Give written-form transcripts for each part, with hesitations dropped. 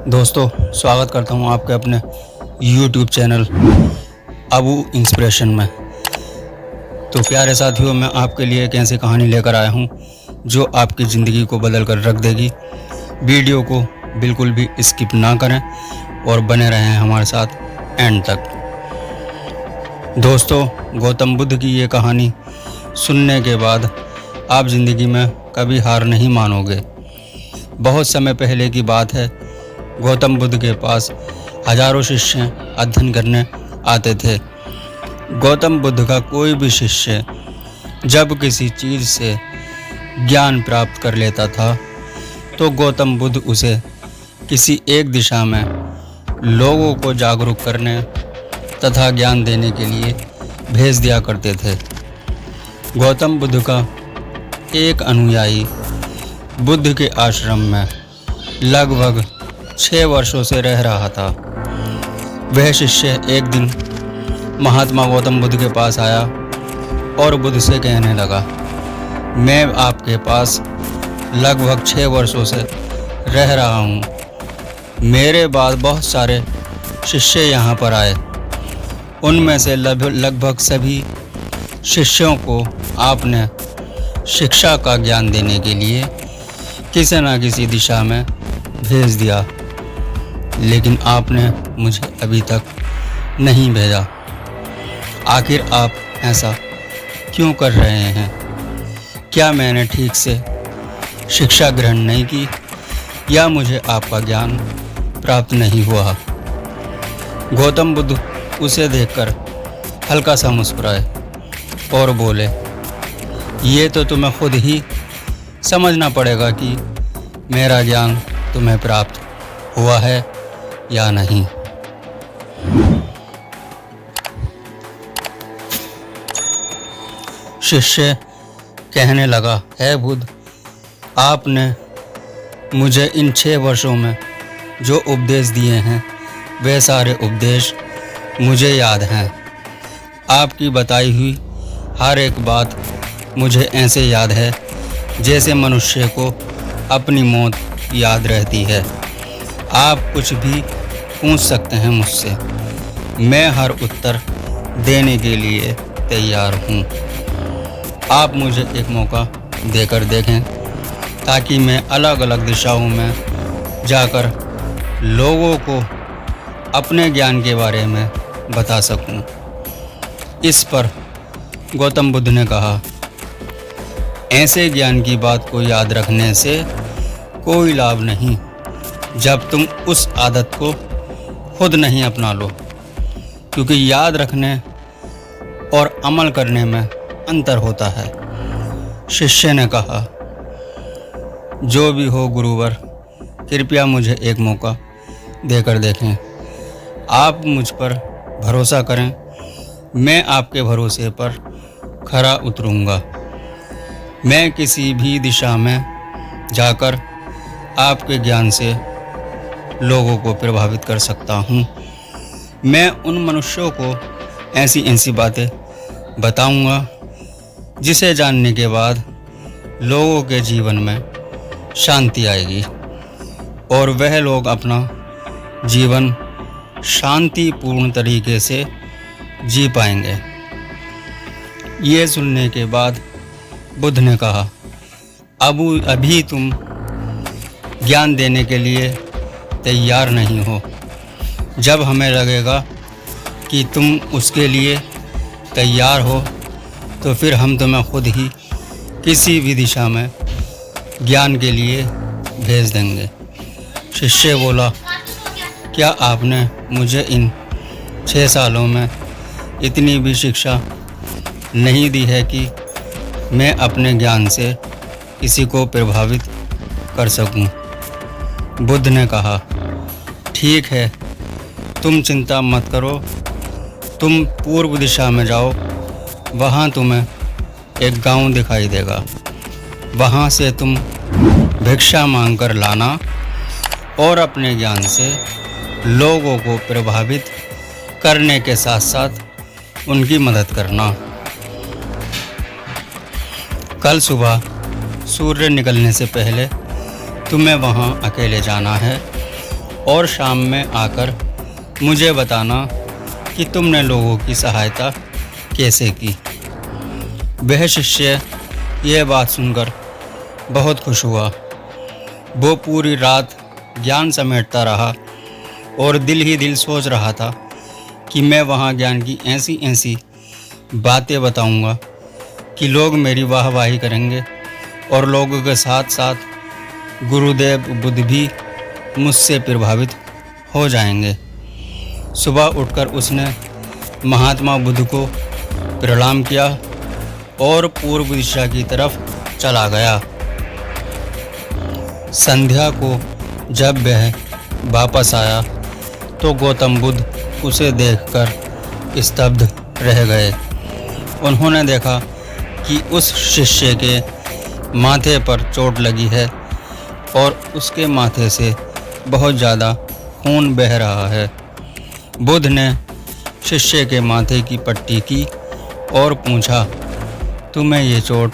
दोस्तों, स्वागत करता हूं आपके अपने YouTube चैनल अबू इंस्पिरेशन में। तो प्यारे साथियों, मैं आपके लिए एक ऐसी कहानी लेकर आया हूं जो आपकी ज़िंदगी को बदल कर रख देगी। वीडियो को बिल्कुल भी स्किप ना करें और बने रहें हमारे साथ एंड तक। दोस्तों, गौतम बुद्ध की ये कहानी सुनने के बाद आप ज़िंदगी में कभी हार नहीं मानोगे। बहुत समय पहले की बात है। गौतम बुद्ध के पास हजारों शिष्य अध्ययन करने आते थे। गौतम बुद्ध का कोई भी शिष्य जब किसी चीज़ से ज्ञान प्राप्त कर लेता था तो गौतम बुद्ध उसे किसी एक दिशा में लोगों को जागरूक करने तथा ज्ञान देने के लिए भेज दिया करते थे। गौतम बुद्ध का एक अनुयायी बुद्ध के आश्रम में लगभग 6 वर्षों से रह रहा था। वह शिष्य एक दिन महात्मा गौतम बुद्ध के पास आया और बुद्ध से कहने लगा, मैं आपके पास लगभग 6 वर्षों से रह रहा हूँ। मेरे बाद बहुत सारे शिष्य यहाँ पर आए। उनमें से लगभग सभी शिष्यों को आपने शिक्षा का ज्ञान देने के लिए किसी न किसी दिशा में भेज दिया, लेकिन आपने मुझे अभी तक नहीं भेजा। आखिर आप ऐसा क्यों कर रहे हैं? क्या मैंने ठीक से शिक्षा ग्रहण नहीं की या मुझे आपका ज्ञान प्राप्त नहीं हुआ? गौतम बुद्ध उसे देखकर हल्का सा मुस्कुराए और बोले, ये तो तुम्हें खुद ही समझना पड़ेगा कि मेरा ज्ञान तुम्हें प्राप्त हुआ है या नहीं। शिष्य कहने लगा, है बुद्ध, आपने मुझे इन 6 वर्षों में जो उपदेश दिए हैं वे सारे उपदेश मुझे याद हैं। आपकी बताई हुई हर एक बात मुझे ऐसे याद है जैसे मनुष्य को अपनी मौत याद रहती है। आप कुछ भी पूछ सकते हैं मुझसे, मैं हर उत्तर देने के लिए तैयार हूँ। आप मुझे एक मौका देकर देखें ताकि मैं अलग अलग दिशाओं में जाकर लोगों को अपने ज्ञान के बारे में बता सकूं। इस पर गौतम बुद्ध ने कहा, ऐसे ज्ञान की बात को याद रखने से कोई लाभ नहीं जब तुम उस आदत को खुद नहीं अपना लो, क्योंकि याद रखने और अमल करने में अंतर होता है। शिष्य ने कहा, जो भी हो गुरुवर, कृपया मुझे एक मौका देकर देखें। आप मुझ पर भरोसा करें, मैं आपके भरोसे पर खरा उतरूंगा। मैं किसी भी दिशा में जाकर आपके ज्ञान से लोगों को प्रभावित कर सकता हूँ। मैं उन मनुष्यों को ऐसी ऐसी बातें बताऊँगा जिसे जानने के बाद लोगों के जीवन में शांति आएगी और वह लोग अपना जीवन शांतिपूर्ण तरीके से जी पाएंगे। ये सुनने के बाद बुद्ध ने कहा, अभी तुम ज्ञान देने के लिए तैयार नहीं हो। जब हमें लगेगा कि तुम उसके लिए तैयार हो तो फिर हम तुम्हें खुद ही किसी भी दिशा में ज्ञान के लिए भेज देंगे। शिष्य बोला, क्या आपने मुझे इन 6 सालों में इतनी भी शिक्षा नहीं दी है कि मैं अपने ज्ञान से किसी को प्रभावित कर सकूं? बुद्ध ने कहा, ठीक है, तुम चिंता मत करो। तुम पूर्व दिशा में जाओ, वहाँ तुम्हें एक गांव दिखाई देगा। वहाँ से तुम भिक्षा मांगकर लाना और अपने ज्ञान से लोगों को प्रभावित करने के साथ साथ उनकी मदद करना। कल सुबह सूर्य निकलने से पहले तुम्हें वहाँ अकेले जाना है और शाम में आकर मुझे बताना कि तुमने लोगों की सहायता कैसे की। वह शिष्य यह बात सुनकर बहुत खुश हुआ। वो पूरी रात ज्ञान समेटता रहा और दिल ही दिल सोच रहा था कि मैं वहाँ ज्ञान की ऐसी ऐसी बातें बताऊँगा कि लोग मेरी वाहवाही करेंगे और लोगों के साथ साथ गुरुदेव बुद्ध भी मुझसे प्रभावित हो जाएंगे। सुबह उठकर उसने महात्मा बुद्ध को प्रणाम किया और पूर्व दिशा की तरफ चला गया। संध्या को जब वह वापस आया तो गौतम बुद्ध उसे देखकर स्तब्ध रह गए। उन्होंने देखा कि उस शिष्य के माथे पर चोट लगी है और उसके माथे से बहुत ज़्यादा खून बह रहा है। बुद्ध ने शिष्य के माथे की पट्टी की और पूछा, तुम्हें ये चोट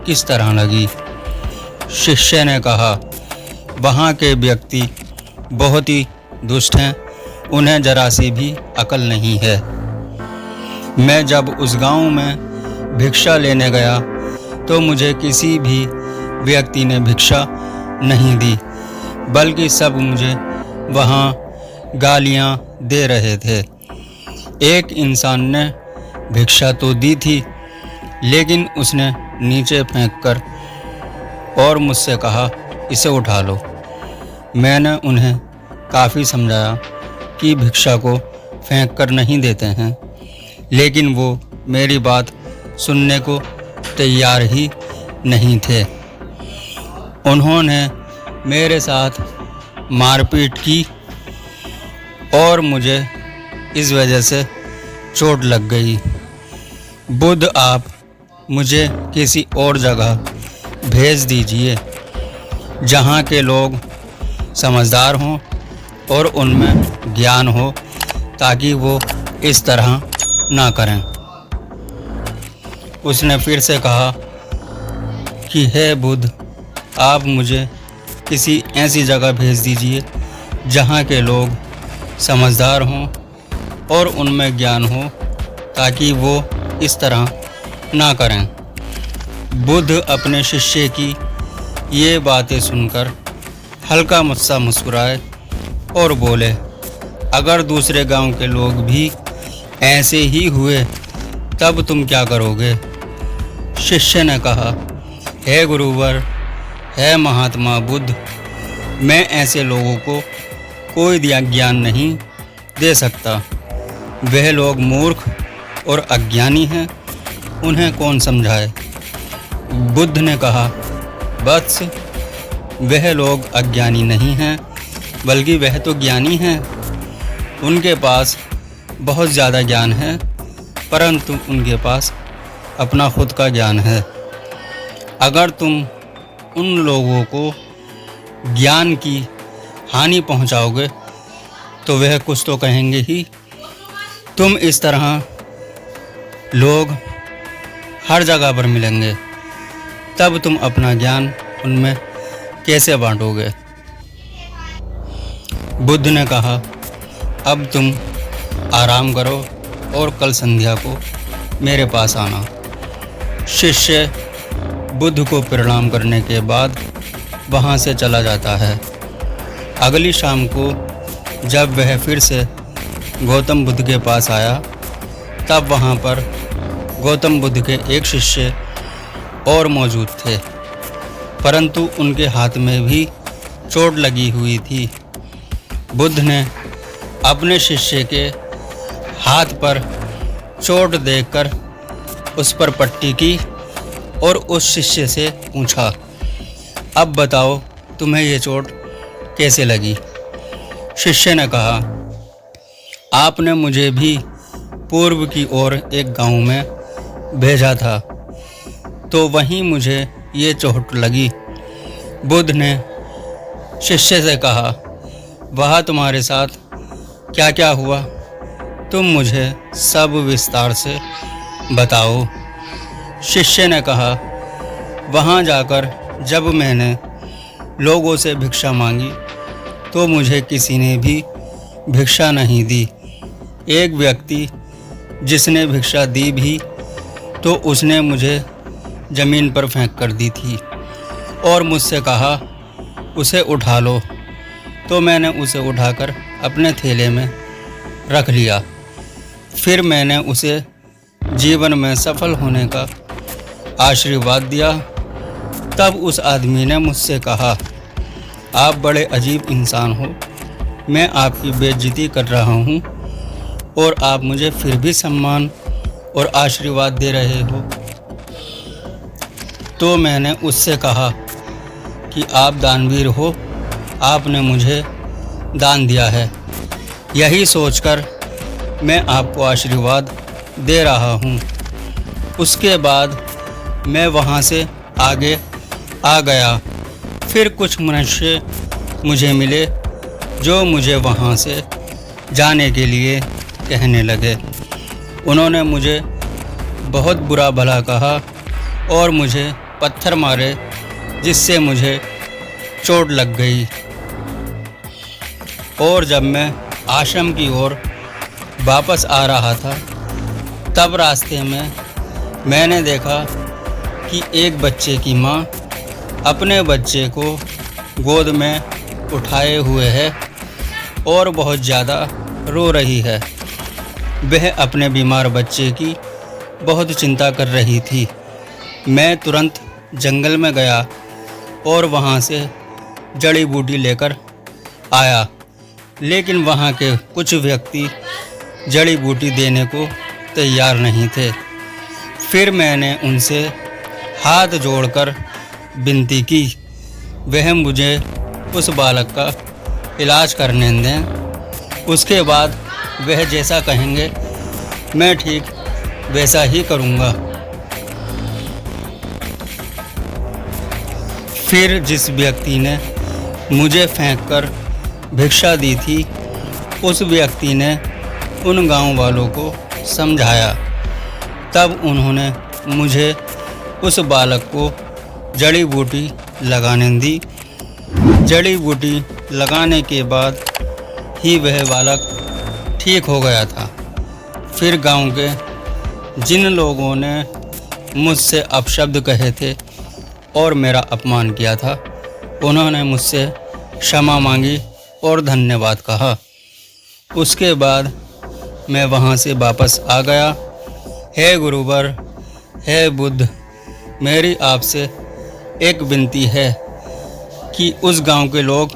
किस तरह लगी? शिष्य ने कहा, वहाँ के व्यक्ति बहुत ही दुष्ट हैं, उन्हें जरा सी भी अकल नहीं है। मैं जब उस गांव में भिक्षा लेने गया तो मुझे किसी भी व्यक्ति ने भिक्षा नहीं दी, बल्कि सब मुझे वहाँ गालियाँ दे रहे थे। एक इंसान ने भिक्षा तो दी थी, लेकिन उसने नीचे फेंककर और मुझसे कहा, इसे उठा लो। मैंने उन्हें काफ़ी समझाया कि भिक्षा को फेंक कर नहीं देते हैं, लेकिन वो मेरी बात सुनने को तैयार ही नहीं थे। उन्होंने मेरे साथ मारपीट की और मुझे इस वजह से चोट लग गई। बुद्ध, आप मुझे किसी और जगह भेज दीजिए जहाँ के लोग समझदार हों और उनमें ज्ञान हो, ताकि वो इस तरह ना करें। उसने फिर से कहा कि हे बुद्ध, आप मुझे किसी ऐसी जगह भेज दीजिए जहाँ के लोग समझदार हों और उनमें ज्ञान हो, ताकि वो इस तरह ना करें। बुद्ध अपने शिष्य की ये बातें सुनकर हल्का सा मुस्कुराए और बोले, अगर दूसरे गांव के लोग भी ऐसे ही हुए तब तुम क्या करोगे? शिष्य ने कहा, हे गुरुवर, हे महात्मा बुद्ध, मैं ऐसे लोगों को कोई ज्ञान नहीं दे सकता। वह लोग मूर्ख और अज्ञानी हैं, उन्हें कौन समझाए? बुद्ध ने कहा, वत्स, वह लोग अज्ञानी नहीं हैं, बल्कि वह तो ज्ञानी हैं। उनके पास बहुत ज़्यादा ज्ञान है, परंतु उनके पास अपना खुद का ज्ञान है। अगर तुम उन लोगों को ज्ञान की हानि पहुंचाओगे तो वह कुछ तो कहेंगे ही। तुम इस तरह लोग हर जगह पर मिलेंगे, तब तुम अपना ज्ञान उनमें कैसे बांटोगे? बुद्ध ने कहा, अब तुम आराम करो और कल संध्या को मेरे पास आना। शिष्य बुद्ध को प्रणाम करने के बाद वहाँ से चला जाता है। अगली शाम को जब वह फिर से गौतम बुद्ध के पास आया, तब वहाँ पर गौतम बुद्ध के एक शिष्य और मौजूद थे, परंतु उनके हाथ में भी चोट लगी हुई थी। बुद्ध ने अपने शिष्य के हाथ पर चोट देखकर उस पर पट्टी की और उस शिष्य से पूछा, अब बताओ तुम्हें ये चोट कैसे लगी? शिष्य ने कहा, आपने मुझे भी पूर्व की ओर एक गांव में भेजा था, तो वहीं मुझे ये चोट लगी। बुद्ध ने शिष्य से कहा, वहाँ तुम्हारे साथ क्या क्या हुआ? तुम मुझे सब विस्तार से बताओ। शिष्य ने कहा, वहाँ जाकर जब मैंने लोगों से भिक्षा मांगी तो मुझे किसी ने भी भिक्षा नहीं दी। एक व्यक्ति जिसने भिक्षा दी भी तो उसने मुझे ज़मीन पर फेंक कर दी थी और मुझसे कहा उसे उठा लो। तो मैंने उसे उठाकर अपने थैले में रख लिया। फिर मैंने उसे जीवन में सफल होने का आशीर्वाद दिया। तब उस आदमी ने मुझसे कहा, आप बड़े अजीब इंसान हो, मैं आपकी बेइज्जती कर रहा हूँ और आप मुझे फिर भी सम्मान और आशीर्वाद दे रहे हो। तो मैंने उससे कहा कि आप दानवीर हो, आपने मुझे दान दिया है, यही सोचकर मैं आपको आशीर्वाद दे रहा हूँ। उसके बाद मैं वहाँ से आगे आ गया। फिर कुछ मनुष्य मुझे मिले जो मुझे वहाँ से जाने के लिए कहने लगे। उन्होंने मुझे बहुत बुरा भला कहा और मुझे पत्थर मारे, जिससे मुझे चोट लग गई। और जब मैं आश्रम की ओर वापस आ रहा था तब रास्ते में मैंने देखा कि एक बच्चे की माँ अपने बच्चे को गोद में उठाए हुए है और बहुत ज़्यादा रो रही है। वह अपने बीमार बच्चे की बहुत चिंता कर रही थी। मैं तुरंत जंगल में गया और वहाँ से जड़ी बूटी लेकर आया, लेकिन वहाँ के कुछ व्यक्ति जड़ी बूटी देने को तैयार नहीं थे। फिर मैंने उनसे हाथ जोड़कर विनती की, वह मुझे उस बालक का इलाज करने दें। उसके बाद वह जैसा कहेंगे मैं ठीक वैसा ही करूँगा। फिर जिस व्यक्ति ने मुझे फेंककर भिक्षा दी थी, उस व्यक्ति ने उन गांव वालों को समझाया। तब उन्होंने मुझे उस बालक को जड़ी बूटी लगाने दी। जड़ी बूटी लगाने के बाद ही वह बालक ठीक हो गया था। फिर गांव के जिन लोगों ने मुझसे अपशब्द कहे थे और मेरा अपमान किया था, उन्होंने मुझसे क्षमा मांगी और धन्यवाद कहा। उसके बाद मैं वहाँ से वापस आ गया। हे गुरुवर, हे बुद्ध, मेरी आपसे एक विनती है कि उस गांव के लोग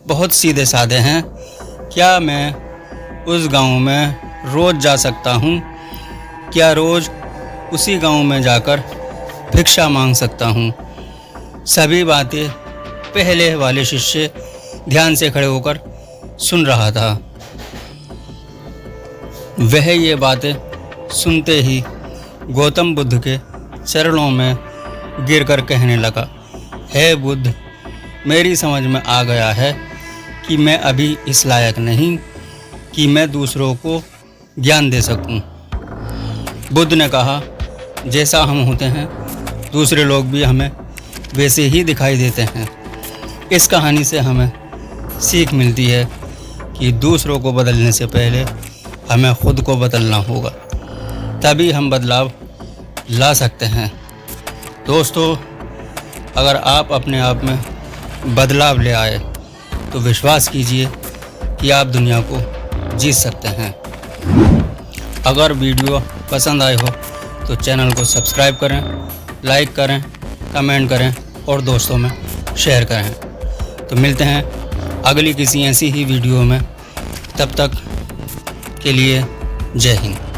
बहुत सीधे साधे हैं। क्या मैं उस गांव में रोज़ जा सकता हूँ? क्या रोज़ उसी गांव में जाकर भिक्षा मांग सकता हूँ? सभी बातें पहले वाले शिष्य ध्यान से खड़े होकर सुन रहा था। वह ये बातें सुनते ही गौतम बुद्ध के चरणों में गिरकर कहने लगा, हे बुद्ध, मेरी समझ में आ गया है कि मैं अभी इस लायक नहीं कि मैं दूसरों को ज्ञान दे सकूं। बुद्ध ने कहा, जैसा हम होते हैं दूसरे लोग भी हमें वैसे ही दिखाई देते हैं। इस कहानी से हमें सीख मिलती है कि दूसरों को बदलने से पहले हमें खुद को बदलना होगा, तभी हम बदलाव ला सकते हैं। दोस्तों, अगर आप अपने आप में बदलाव ले आए तो विश्वास कीजिए कि आप दुनिया को जीत सकते हैं। अगर वीडियो पसंद आए हो तो चैनल को सब्सक्राइब करें, लाइक करें, कमेंट करें और दोस्तों में शेयर करें। तो मिलते हैं अगली किसी ऐसी ही वीडियो में। तब तक के लिए जय हिंद।